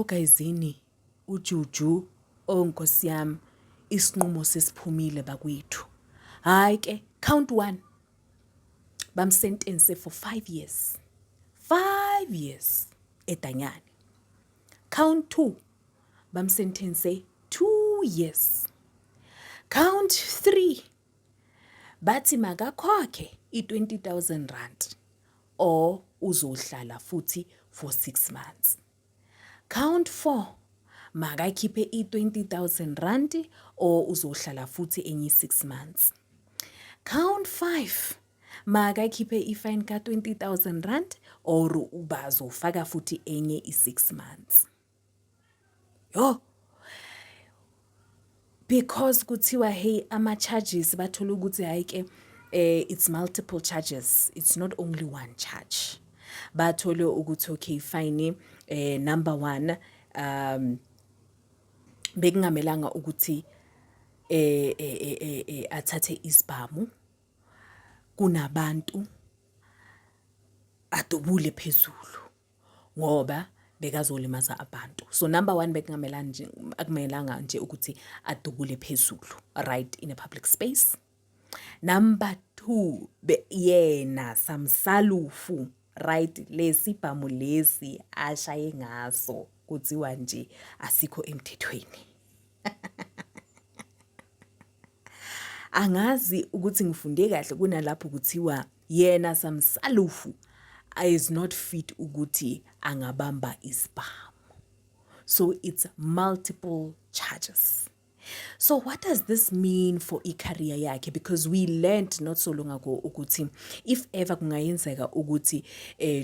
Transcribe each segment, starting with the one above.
gayizini uJuju onkosi yami isinqumo sesiphumile bakwethu. Hayi ke count 1 bamsentense for 5 years. 5 years eDanyani. Count 2 bamsentense 2 years. Count 3 bathi makakhokhe i20,000 rand or uzohlala futhi for 6 months. Count 4 makakhiphe i20,000 rand or uzohlala futhi enye 6 months. Count 5 makakhiphe ifine ka 20,000 rand or bazofaka futhi enye i6 months. Yo, because kuthiwa hey ama charges bathola ukuthi hayi ke it's multiple charges, it's not only one charge. Bathole ukuthi okay fine, number 1 bekungamelanga ukuthi athathe isibhamu kunabantu adubule phezulu ngoba bekazolimaza abantu. So number 1 bekungamelanga nje akumelanga nje ukuthi adubule phezulu, right, in a public space. Number 2 yena samsalufu, right, lesibhamu lesi ashaye ngaso kuthiwa nje asikho emthethweni. Angazi ukuthi ngifunde kahle kunalapho kuthiwa yena samsalufu is not fit ukuthi angabamba isibhamu. So it's multiple charges. So what does this mean for i-career yakhe? Because we learned not so long ago ukuthi if ever kungayenzeka ukuthi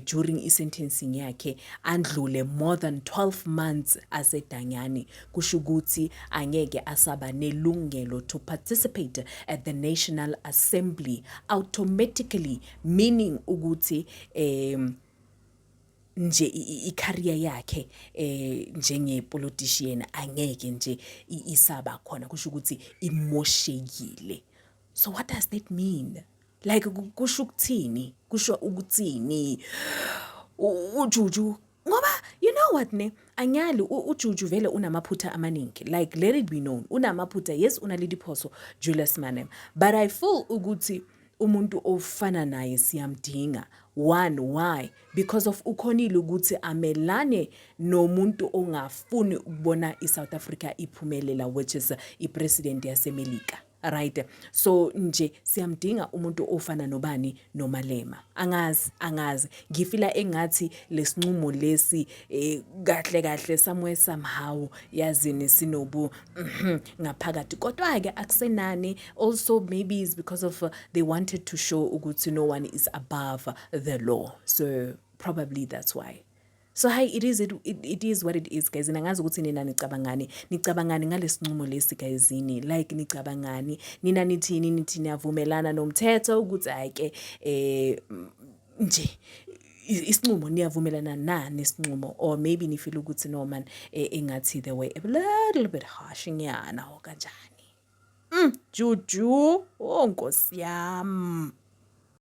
during i-sentencing yakhe andlule more than 12 months asedanyani, kusho ukuthi angeke asaba nelungelo to participate at the National Assembly automatically, meaning ukuthi nje i-career yakhe njenge politician angeke nje isaba khona, kusho ukuthi imoshekile. So what does that mean? Like kusho ukuthini? Kusho ukuthini uJuju? Ngoba you know what ne, anyali uJuju vele unamaphutha amaningi, like let it be known unamaphutha. Yes, unalidiphoso Julius Malema, but I feel ukuthi umuntu ofana naye siyamdinga. 1, why? Because of ukhonile ukuthi amelane nomuntu ongafuni ukubona iSouth Africa iphumelela, which is ipresident yaseMelika, right? So nje siyamdinga umuntu ofana nobani noMalema. Angazi ngifila engathi lesinqumo lesi kahle somewhere somehow yazini sinobu ngaphakathi, kodwa ke akusenani. Also maybe it's because of they wanted to show ukuthi no one is above the law, so probably that's why. So hi, it is what it is, guys. Nangazi ukuthi nina nicabangani ngalesinqumo lesi guyzini, like nicabangani, nina nithi niyavumelana nomthetho ukuthi ayike nje isinqumo niyavumelana nesinqumo, or maybe nifeel ukuthi no man engathi the way a little bit harsh nyana o kanjani. Juju onkosi yami.